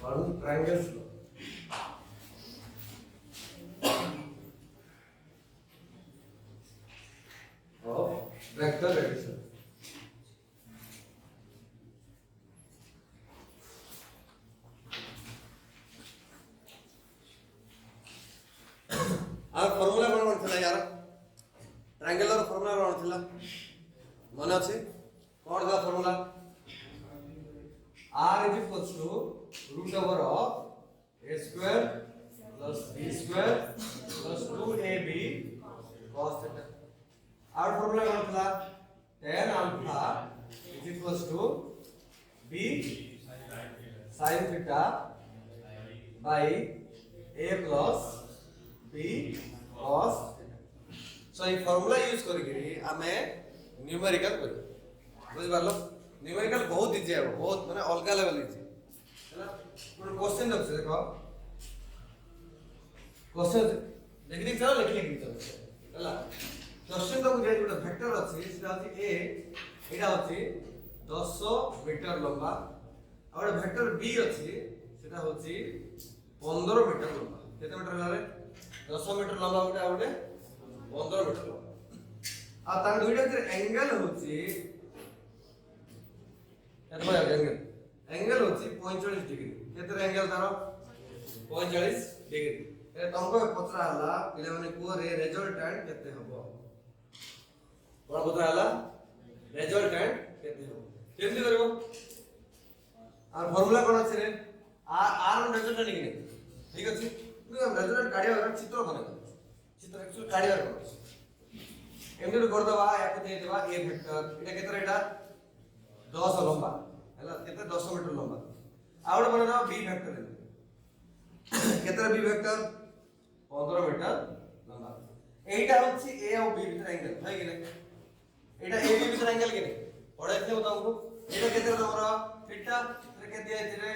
on triangle slope of vector addition. our formula कौन थला यार ट्रायंगल ର formula कौन थला मन अछि कौन था formula r is equals to root over of a square plus b square plus 2ab cos theta our formula कौन थला tan alpha is equals to b sin theta by a plus b cos so ये formula use करके हमें numerical कर बुझ पारलो numerical बहुत easy है बहुत माने अलग लेवल इजी हैला कोन क्वेश्चन दब से देखो क्वेश्चन लिख चलो लिख चलो हैला क्वेश्चन तो मुझे जो वेक्टर अछि सेटा अछि a एटा अछि 10 मीटर लंबा और वेक्टर b अछि सेटा होछि 15 मीटर लंबा केते मीटर लारे 10 मीटर लंबा गोटे आ गोटे 15 मीटर लंबा आ तार दुइटा जे एंगल होछि एतबा एंगल होछि 45 डिग्री केते एंगल तारो 45 डिग्री ए तंको पत्रा हला पिले माने को रे रिजल्टेंट केते हबो कोन पत्रा हला रिजल्टेंट केते हबो केमति करबो आ फार्मूला कोन अछि रे आर रिजल्टेंट निकले ठीक अछि हम रिजल्टेंट काढिया चित्र बने चित्र एक्चुअली काढिया एमडी कर दबा या को दे देबा ए वेक्टर एटा केतरा एटा 10 लंबा हैला केते 10 मीटर लंबा आउट बने दबा बी वेक्टर केतरा बी वेक्टर 15 मीटर लंबा एटा होछि ए और बी बीच एंगल है कि नहीं एटा ए बी बीच एंगल कि नहीं पढ़े थे बताओ को एटा केतरा तमरा थीटा रे के दिया रे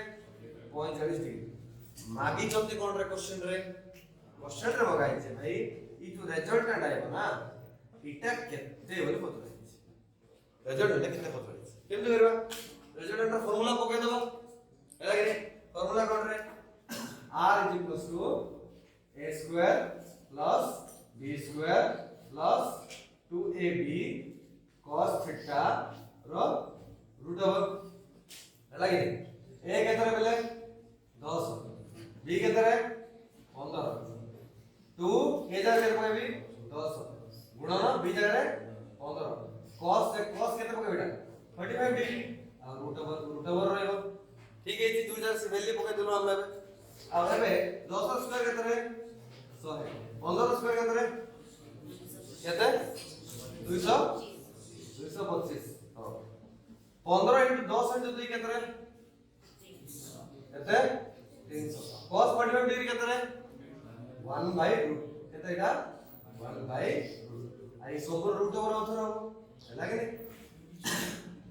45 डिग्री मागी जल्दी कोन रे क्वेश्चन रे मगाई छे भाई ई जो रिजल्टेंट आइबो ना इटा केते बोली पतो छै रिजल्टेंट केते पतो छै केमते करबा रिजल्टेंट रा फार्मूला पके देबो हैला कि फार्मूला कोन रे r a square plus b square plus 2ab cos theta row root over हैला कि a केतरे बेले 10 b केतरे 15 2 a जगह रे पकेबी 10 गुणन b जगह रे 15 cos से cos केते पकेबी बेटा 35 डिग्री आ रूट ओवर रहइबो ठीक है जी दू जगह से वैल्यू पके देलो हम अब एबे 10 स्क्वायर केते रे 100 है 15 स्क्वायर केते रे केते 200 225 हां 15 * 10 * 2 केते रे केते 300 cos 45 डिग्री केते रे 1/√. केते एटा 1/√. आई सोबर रूट ओवर ऑथर हो लागे ने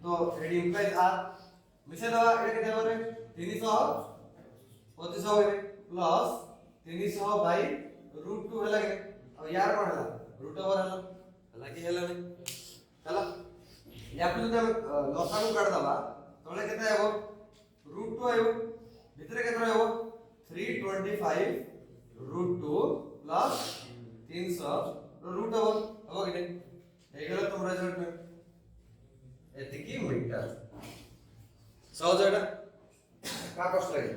तो एडी इंप्लाइज आर मिसे दवा एटा केते होरे 300 25 होरे प्लस 300/√2 होला के अब यार कोन होला रूट ओवर होला लागे होला ने चला या फिर जब लसागु काट दवा तळे केते आबो √2 आबो भितरे केते रहबो 325√2 प्लस 300 रूट ओवर हो कि नहीं हेगला तुम रिजल्ट में एतिकी मीटर सहज एटा का कष्ट लागे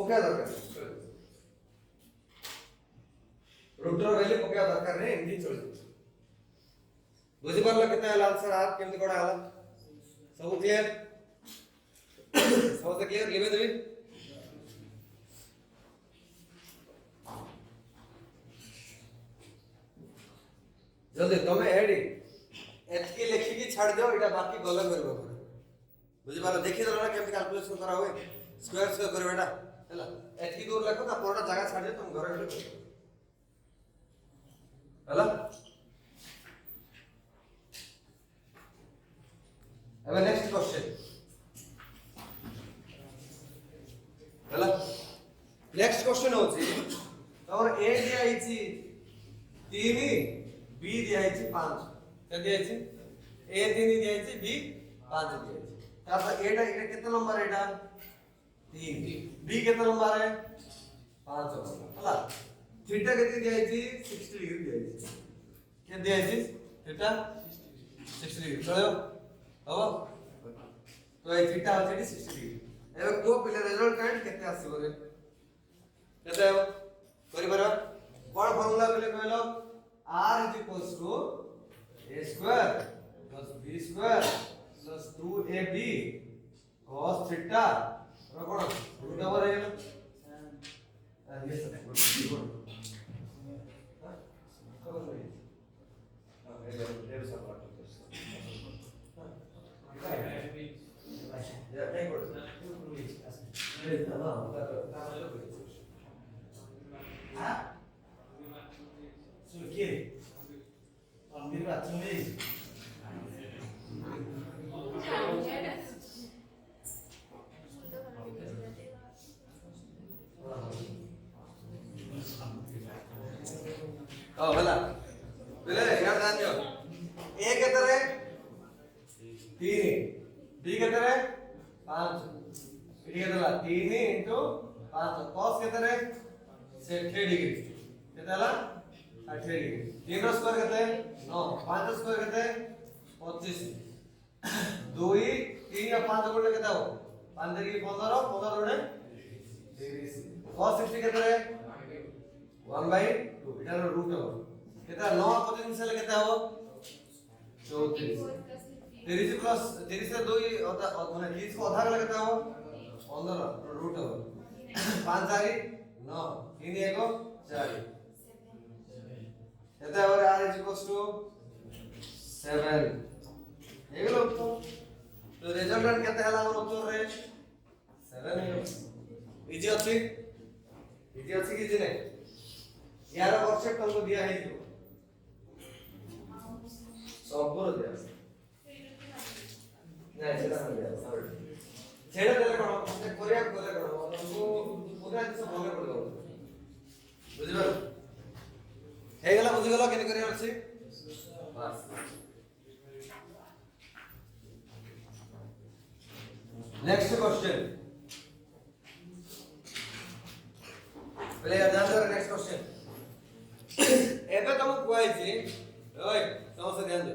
ओके दरकार रूट रो वैल्यू ओके दरकार रे एंडी चल बुझि परला केते आला आंसर आप केमति कोडा आला सब क्लियर सब क्लियर लेबे देबी जल्दी तमे एडी एतकी लिखि की छाड़ दो एटा बाकी गला करबो बुझि पाला देखि दला केमति कैलकुलेशन करा होय स्क्वायर स्क्वायर करबे एटा हैला एतकी दूर लिखो ता पूरा जगह छाड़ दे तुम घर एटा हैला अब नेक्स्ट क्वेश्चन हैला नेक्स्ट क्वेश्चन होची और ए दिया आइची 3 बी दिया है 5 क्या दिया है ए 3 दिया है बी 5 दिया है तापर एटा एटा कितना नंबर एटा 3 बी केते लंबा रे 5 हला थीटा केते दिया है 60 डिग्री दिया है के दिया है थीटा 60 डिग्री चलो हो तो ए थीटा होचे 60 डिग्री एबे को पिले रिजल्टेंट केते आसीबो रे केते हो करि बरा कोन फार्मूला पिले कहलो r a square plus b square plus 2ab cos theta और कोन रूट ओवर है ये सब गुड हां कब होई हां ये सब बात या नहीं कोड ये हां हां सुके अमीर बात सुन ओ भला पहले यार ध्यान दियो a कितना है 3 b कितना है 5 ये कितना 3 into 5 cos कितना है 60 डिग्री कितना ला 60 डिग्री 3 रो स्क्वायर कितना है 9 5 रो स्क्वायर कितना है 25 2 3 या 5 गुणा कितना हो 5 3 15 15 गुणा 30 cos 60 कितना है 1/2 इधर रूट हो कितना 9 पोटेंशियल कितना हो 34 30 प्लस 30 से 2 होता माने 30 को आधा कितना हो 15 रूट हो 5 4 9 3 1 4 कितना और r इक्वल्स टू 7 एगलो तो रिजल्टेंट केते हला हमर उत्तर रे 7 है इजी अछि कि जे नै यार वर्कशीट तुमको दिया है जो संपूर्ण दिया नहीं सेटा नहीं दिया सेटा देले कोन हमने कोरिया कोले कोन हमको पूरा जिस भले पड़ दो बुझिबा हे गला बुझि गला केने करिया अछि बस नेक्स्ट क्वेश्चन पहले याद कर नेक्स्ट क्वेश्चन एबे तुम कोइ छी ओय समझ ध्यान दे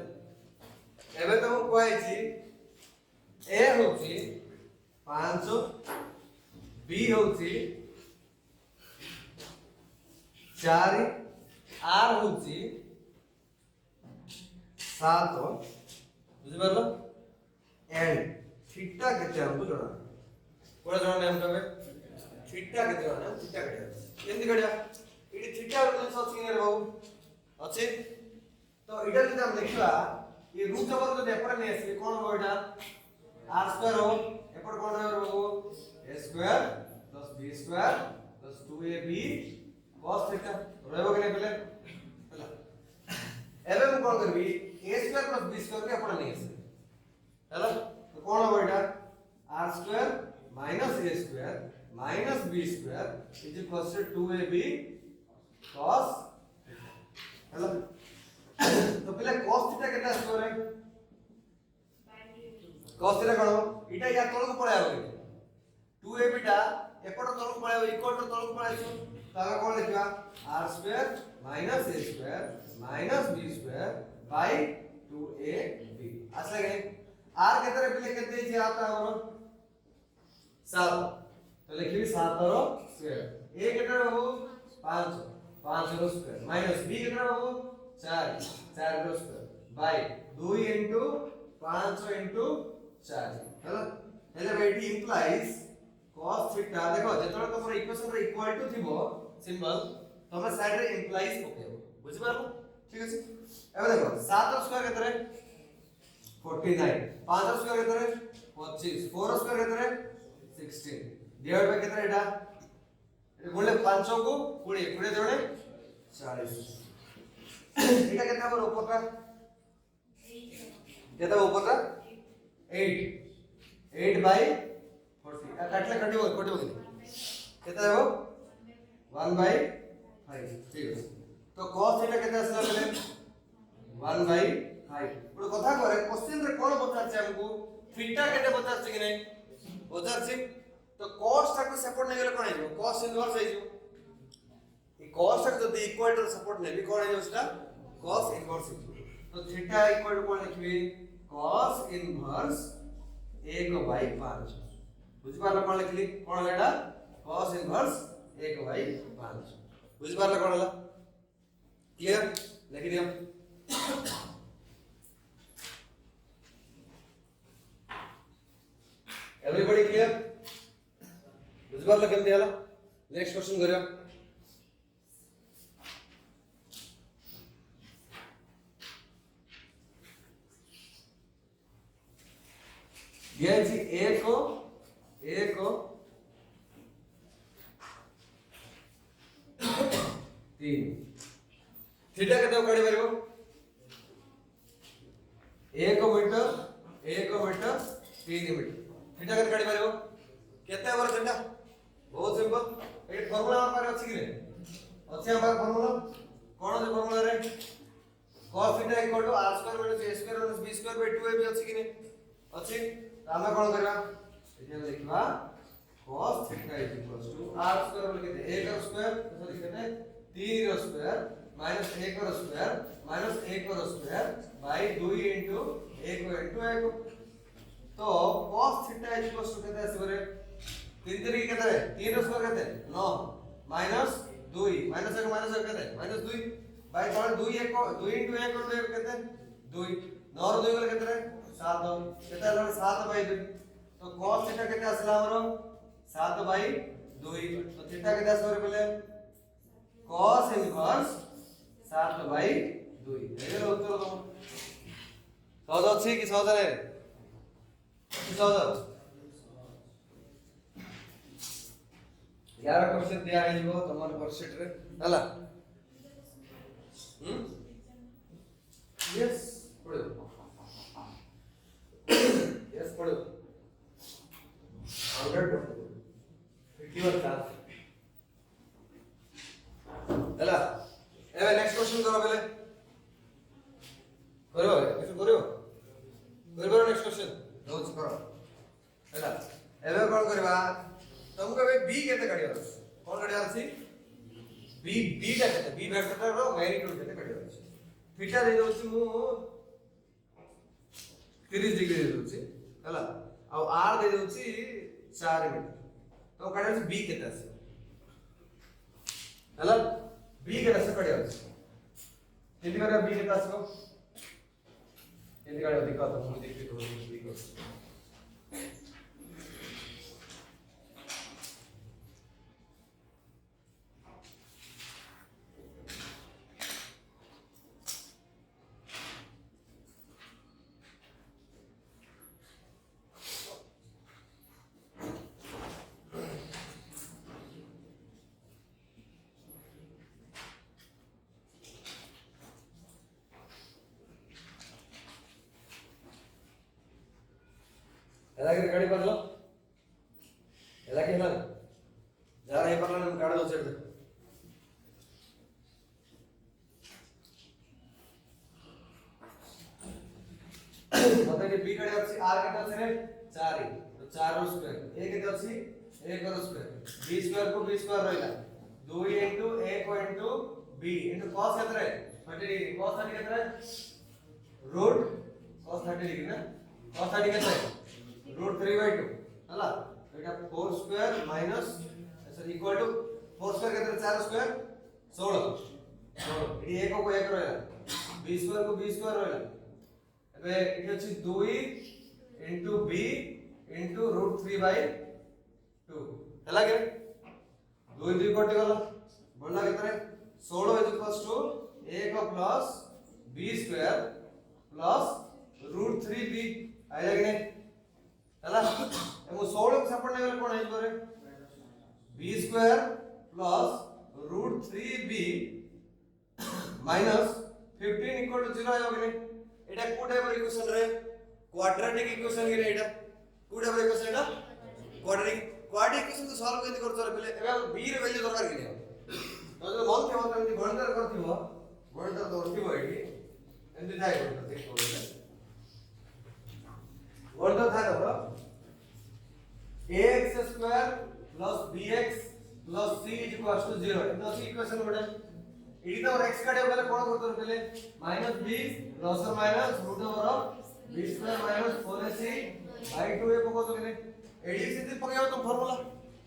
एबे तुम कोइ छी ए होची 5 बी होची 4 आर होची 7 बुझि परलो एंड थीटा केते हमको जणा कोडा जणा नेम कबे थीटा केते जणा थीटा केते एंदी गडिया इडी थीटा रो सच किने रे बाबू अछि तो इडा जदि हम देखिबा ये रूट ओवर जो एपर ने आसी कोन हो एटा r स्क्वायर हो एपर कोन हो बाबू a square plus b square plus 2ab cos theta रहबो केने पहले हला एबे हम कोन करबी a square plus b square के एपर ने आसी हला तो कोन हो एटा r square minus a square minus b square is equals to 2ab cos हेलो तो पहले cos थीटा केटा आसो रे cos थीटा कोन इटा या तळको पळाय आबो 2ab टा एपट तळको पळाय आबो इक्वल टू तळको पळाय आसो ताका कोन लिखबा r square minus a square minus b square by 2ab आसला के r केते रे पहले केते जे आता हमरो 7 तो लिखबी 7 रो स्क्वायर a केते रे बाबू 5 5 रो स्क्वायर माइनस b कितना हो 4 4 रो स्क्वायर बाय 2 into 5 into 4 हैला हेले बेटी इंप्लाइज cos थीटा देखो जेतोळे तमर इक्वेशन रे इक्वल टू थिबो सिंबल तमर साइड रे इंप्लाइज पकेबो बुझि पारबो ठीक अछि एबे देखो 7 रो स्क्वायर केतरे 49 5 रो स्क्वायर केतरे 25 4 रो स्क्वायर केतरे 16 डिवाइड बाय केतरे एटा गुणले 5 को 20 20 जोड़े 40 এটা কেতে হবে উপরটা কেতে হবে উপরটা 8 8 বাই 40 কাটলে কাটিব কটিব কি কেতে হবে 1 বাই 5 ঠিক আছে তো cos থিটা কেতে আসলা বলে 1 বাই 5 পুরো কথা করে কোশ্চেন রে কোন পচারছে हमको থিটা কেতে পচারছে কি নাই পচারছে तो cos टाको सपोर्ट नहीं गले कोन आइबो cos इनवर्स आइबो ई cos टाको जदी इक्वल टू सपोर्ट नेबी कोन आइबो सेटा cos इनवर्स तो थीटा इक्वल टू कोन लिखबी cos इनवर्स 1/5 बुझि पारला कोन लिखली कोन होला एटा cos इनवर्स 1/5 बुझि पारला कोन होला क्लियर लिखि दियो एवरीबॉडी क्लियर बुझि पारला केमति होला नेक्स्ट क्वेश्चन करियो ये जी a को 3 थीटा केते काढी परबो a को मीटर 3 मीटर थीटा केते काढी परबो केते हमर थीटा बहुत सिंपल ए फार्मूला हमर पारे अछि कि रे अछि हमर फार्मूला कोन जे फार्मूला रे cos theta equal to r square - a square - b square by 2ab अछि कि नै अछि तो हमें कोन करबा एटा लिखबा cos थीटा r स्क्वायर बोल केते 1 r स्क्वायर सॉरी केते 3 r square minus 1 r square minus 1 r square by 2 into 1 तो cos थीटा केते आसी रे 3 3 केते 3 r स्क्वायर केते 9 माइनस 2 माइनस 1 केते माइनस 2 बाय कोन 2 1 2 into 1 केते 2 9 र 2 गले केते रे 7 केते हला 7/2 तो cos थीटा केते आसला हमरो 7/2 तो थीटा केते आसो रे पहले cos इनवर्स 7/2 एगर उत्तर दो सहज अछि कि सहज रे सहज 11 क्वेश्चन दिया आइबो तमर वर्कशीट रे हला यस पढो यस पढ़ो 100 51 का हला एबे नेक्स्ट क्वेश्चन करो पहले करो नेक्स्ट क्वेश्चन रोज करो हला एबे कोन करबा तुमको एबे b केते काढियो कोन काढियो अछि b टा केते b वेक्टर रो मैग्नीट्यूड केते काढियो अछि थीटा दे दोछि मु 30 डिग्री दे दोछि हला आ r दे दोछि 4 मीटर तो काढियो अछि b केते अछि हला b केते अछि काढियो अछि केते करा b केते आसो केते काढियो देखो तो मु देखि तो b को ಎಲಾಗೆ ಗಾಡಿ ಬರಲ್ಲ ಎಲಾಗೆ ಇಲ್ಲ ಯಾರ ಹೇ ಬರಲ್ಲ ನಮ್ಮ ಗಾಡಿ ದೋಸೆ ಇಡ್ದೆ ಮತ್ತೆ ಗೆ ಬಿ ಗಾಡಿ ଅଛି r केते ଅଛି रे 4 तो 4 रो स्क्वायर a केते ଅଛି 1 रो स्क्वायर b स्क्वायर को b स्क्वायर रहला 2 into 1 into b into cos केते रे 30 डिग्री cos 30 केते रे रूट cos 30 डिग्री ना cos 30 केते रूट 3/2 हला एटा 4 square minus sorry equal to 4 square केते 4 स्क्वायर 16 एडी 1 को 1 रहला b स्क्वायर को b स्क्वायर रहला एबे एटी अछि 2 into b into रूट 3/2 हला के 2 2 कटि गला बोलला केते 16 is equals to 1 plus b square plus root 3b आइला कि नहीं हला एमो 16 को सपोर्ट नहीं गले कोन आइबो रे b square plus root 3b minus 15 equal to 0 आइबो कि नहीं एटा को टाइप इक्वेशन रे क्वाड्रेटिक इक्वेशन कि एटा को टाइप इक्वेशन एटा क्वाड्रेटिक इक्वेशन तो सॉल्व केति करतो रे पहले एबे b रे वैल्यू दरकार कि नहीं तो जो मन के मतलब गणित करथिबो गणित करथिबो एठी एंति जाय करतो देखो गणित था तो ax स्क्वायर बेटा एडी तो x काटे पहले कोन करतो पहले -20 प्लस और minus root over of b square minus 4ac by 2a पको तो केने एडी से पकायो तो फार्मूला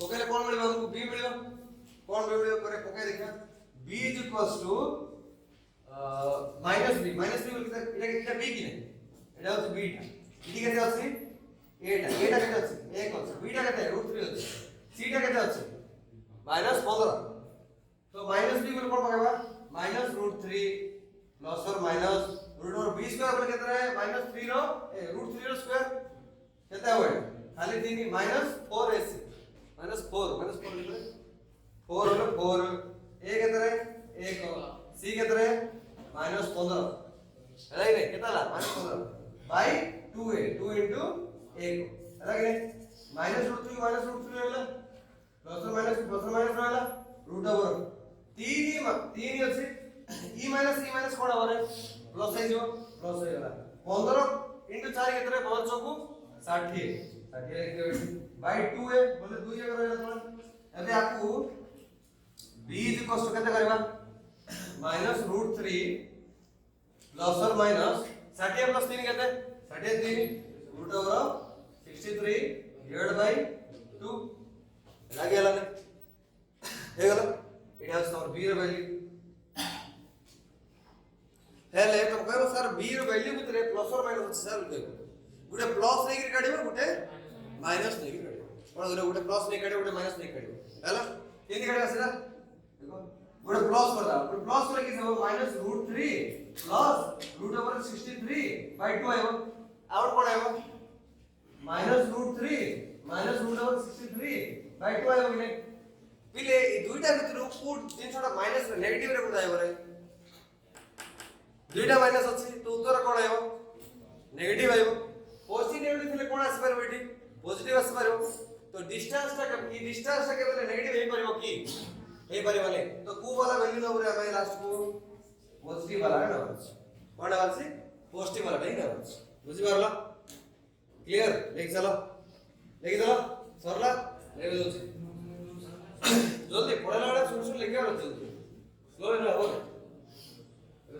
पकेले कोन मिलबो हमको b मिलबो कोन b मिलबो करे पकाय देखा b is equals to minus b बोल के এটা b কি না এটা হচ্ছে b টা এটি কেটে আছে a টা কেটে আছে 1 আছে b টা কেটে √3 আছে c টা কেটে আছে -15 तो माइनस b बोल कोन पकाबा -√3 प्लस और माइनस रूट और b स्क्वायर बोले कितना है -3 रो √3 रो स्क्वायर कितना हुआ खाली 3 -4ac -4 लिखो 4 होलो 4 a कितना है 1 c कितना है -15 है ना कितना ला -15 बाय 2a 2 into 1 है ना -√3 होला प्लस और माइनस होला रूट ओवर 3 ଅଛି e माइनस कोन होरे प्लस है जो प्लस हो गला 15 into 4 केतरे 5 को 60 बाय 2a बोले 2 जगह रहला अबे आपको b इज इक्वल टू केते करबा -√3 प्लस और माइनस 60 प्लस 3 केते 63 रूट ओवर 63 डिवाइड बाय 2 लागे गला ने हे गला इट हैज आवर b ର वैल्यू हेले तो कहबो सर b ର वैल्यू भितरे प्लस और माइनस ଅଛି सर देखो गुटे प्लस नै कि काढिबो गुटे माइनस नै कि काढिबो कोन गुटे प्लस नै काढिबो गुटे माइनस नै काढिबो हैला केनी काढिबो सर देखो गुटे प्लस करदा गुटे प्लस करे कि सब -√3 प्लस रूट ओवर 63 बाय 2 आइबो आउट कोन आइबो -√3 रूट ओवर 63 बाय 2 आइबो कि पिले ई दुईटा भितरु कोड जिनसटा माइनस नेगेटिव रे कोन आइबो रे दुईटा माइनस अछि तो उत्तर कोन आइबो नेगेटिव आइबो पॉजिटिव नेगेटिव थिले कोन आसी परबो एठी पॉजिटिव आसी परबो तो डिस्टेंस टा ई डिस्टेंस टा केबे नेगेटिव हे परबो की हे परबो ने तो को वाला वैल्यू नंबर हमें लास्ट को पॉजिटिव वाला है ना कोन आसी पॉजिटिव वाला नहीं ना बुझी पारला क्लियर लेके चलो सरला ले दो जल्दी पढ़ला वाला सुन लेके आओ जल्दी स्लो ना हो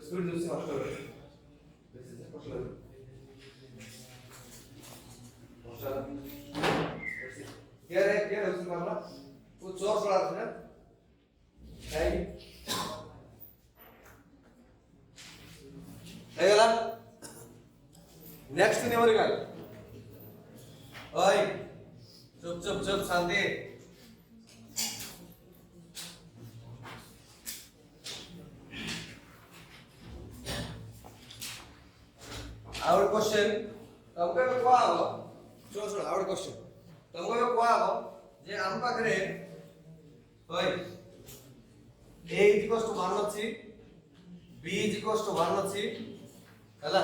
स्पीड दूसरी मत करो दिस इज पढ़ला क्या है उसमें मामला वो चोर पड़ा था ना है गला नेक्स्ट नेवर गल ओए चुप शांति आवर क्वेश्चन तुमको को आबो सुन आवर क्वेश्चन तुमको को आबो जे हम पाखरे होय a इक्वल्स टू 1 अछि b इक्वल्स टू 1 अछि हला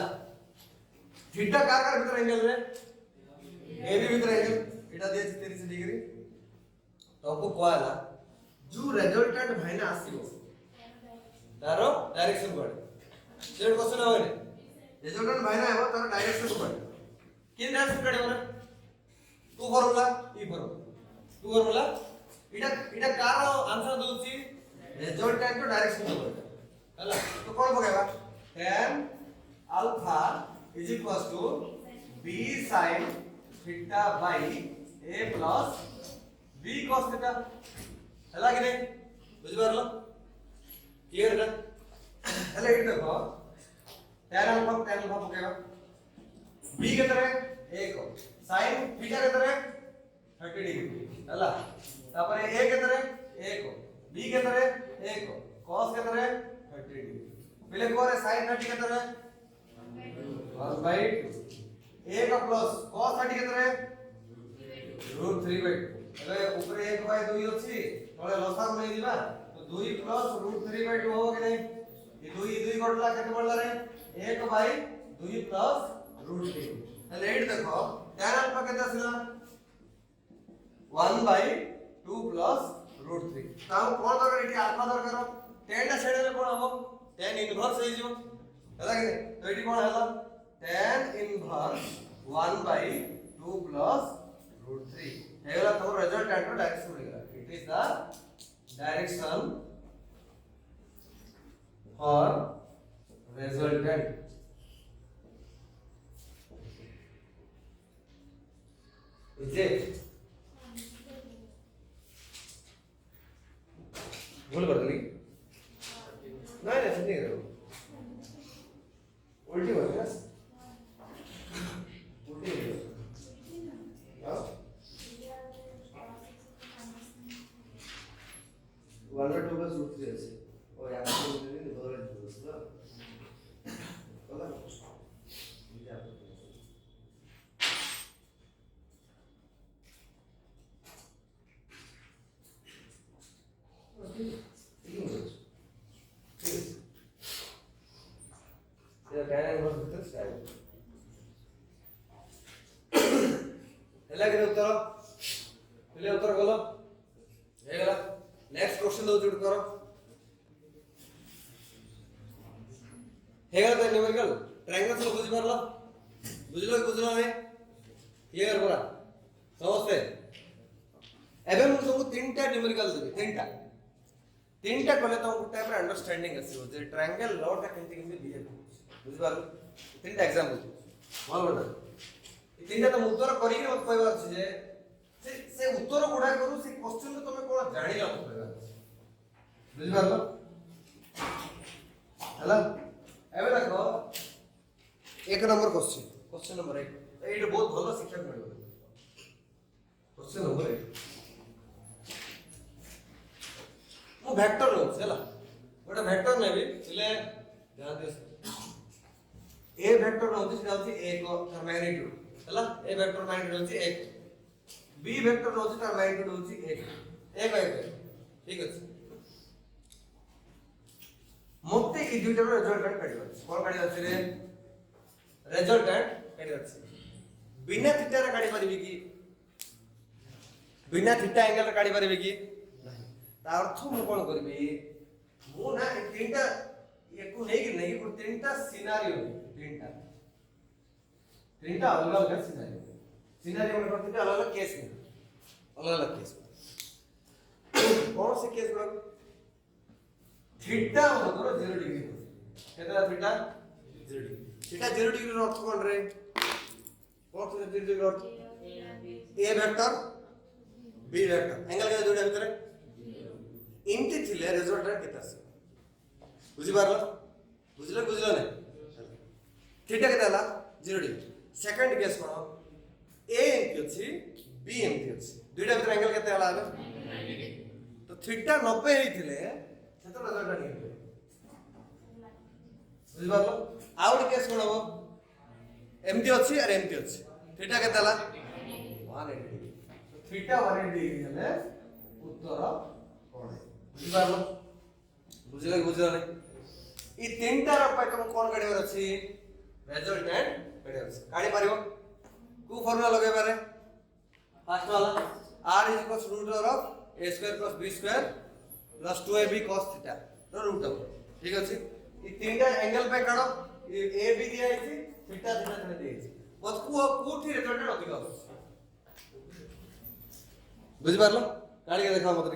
थीटा का भीतर एंगल रे a भी भीतर एंगल एटा दे 30 डिग्री तुमको को आला जो रिजल्टेंट भाइना आसीबो तारो डायरेक्शन कोड जेड क्वेश्चन होय रिजल्टेंट भाइना है तारो डायरेक्शन कोड किन डायरेक्शन कोड है टू फार्मूला टू फार्मूला इटा कार आंसर दोची रिजल्टेंट तो डायरेक्शन कोड हला तो कोन पकेबा tan alpha is equals to b sin theta by a plus b cos theta हला कि नहीं बुझि पारलो क्लियर है हला इट देखो tan अल्फा पकेबा b के तरह 1 sin थीटा के तरह 30 डिग्री हला तापर a के तरह 1 b के तरह 1 cos के तरह 30 डिग्री पहले को है sin 30 के तरह 1/2 a का प्लस cos 30 के तरह √3/2 अबे ऊपर 1/2 अछि तळे लसाग नै दिबा तो 2 प्लस √3/2 हो कि नहीं ये 2 कटला केते पड़ला रे 1/2 प्लस √3 ताले एट देखो tan अल्फा केते आसिला 1/2 प्लस √3 ताऊ कोन दरकार एठी अल्फा दरकार tan टा सेडले कोन हबो tan इनवर्स हे जो हला कि तो एठी कोन हला tan इनवर्स 1/2 प्लस √3 हेगला तो रिजल्टेंट डायरेक्शन होगा इट इज द डायरेक्शन और resultant is it भूल कर दी नहीं ऐसे नहीं करो उल्टी हो गया उल्टी हो गया वाला टू का सूत्र है और यहाँ पे मुझे नहीं बोल रहे दोस्तों बोला मुझे आप ये कहना है बहुत बेहतर स्टाइल ಎಲ್ಲ ಉತ್ತರ बोलो ಹೇಗಲ್ಲ नेक्स्ट क्वेश्चन दो जुड़ करो ಹೇಗಲ್ಲ ನ್ಯೂಮರಿಕಲ್ ಟ್ರಯಾಂಗಲ್ಸ್ ಎಲ್ಲ बुझी ಬರಲ್ಲ बुझलो नहीं क्लियर पूरा समझते एबे मु तुमको तीनटा न्यूमेरिकल देबे तीनटा कले तुमको टाइप रे अंडरस्टैंडिंग आसी जे ट्रायंगल लॉट टा केमति केमति बिहेव बुझी पारो तीनटा एग्जांपल बोल बता ई तीनटा तो उत्तर करी के मत कहबा जे से उत्तर गुडा करू से क्वेश्चन तो तुम कोन जानिला मत कहबा बुझी पारो हला एबे देखो एक नंबर क्वेश्चन नंबर 1 एटा बहुत भलो शिक्षा मिलबो क्वेश्चन नंबर 1 मु वेक्टर लो चला गोटे वेक्टर नेबी इले ध्यान दे ए वेक्टर होती से होती 1 तर मैग्नीट्यूड हला ए वेक्टर मैग्नीट्यूड होती 1 बी वेक्टर होती तर मैग्नीट्यूड होती 1 ठीक अछि मोते ई दुइटा रिजल्टेंट काढिबा कोन काढिबा छै रे रिजल्टेंट काढिबा छै बिना थीटा रे काढि परिबी कि बिना थीटा एंगल रे काढि परिबी कि ता अर्थ मु कोन करबी मु ना तीनटा एको नहीं को तीनटा सिनेरियो तीनटा अलग अलग सिनेरियो में करते अलग अलग केस में कौन से केस गुड़ा थीटा मतलब 0 डिग्री केतना थीटा 0 डिग्री थीटा 0 डिग्री रो अर्थ कोन रे कौन से 0 डिग्री रो अर्थ ए वेक्टर बी वेक्टर एंगल के जोड़ा भीतर इनती थिले रिजल्टेंट केता से बुझी पारलो बुझलो नै थीटा केता हला 0 डिग्री सेकंड केस कोन ए एमती अछि बी एमती अछि दुइटा भीतर एंगल केते हला तो थीटा 90 हेई थिले सेतो रिजल्टेंट नहीं बुझी पारलो आउट केस कोन हो एमती अछि और एमती अछि थीटा केते हला 180 डिग्री तो थीटा 180 डिग्री हेले उत्तर कोन बुझी पारलो बुझलो नै ई तीनटा रो पे तुम कोन काढिबार अछि रिजल्टेंट काढिबार अछि काढि पारिबो कु फार्मूला लगे बारे फर्स्ट वाला r = √a² + b² + 2ab cos θ रो रूट अब ठीक अछि ई तीनटा एंगल पे काढो ए बी दिया अछि थीटा दिया अछि बस कोठी रिजल्टेंट अधिक हो बुझी पारलो काढि के देखाओ मत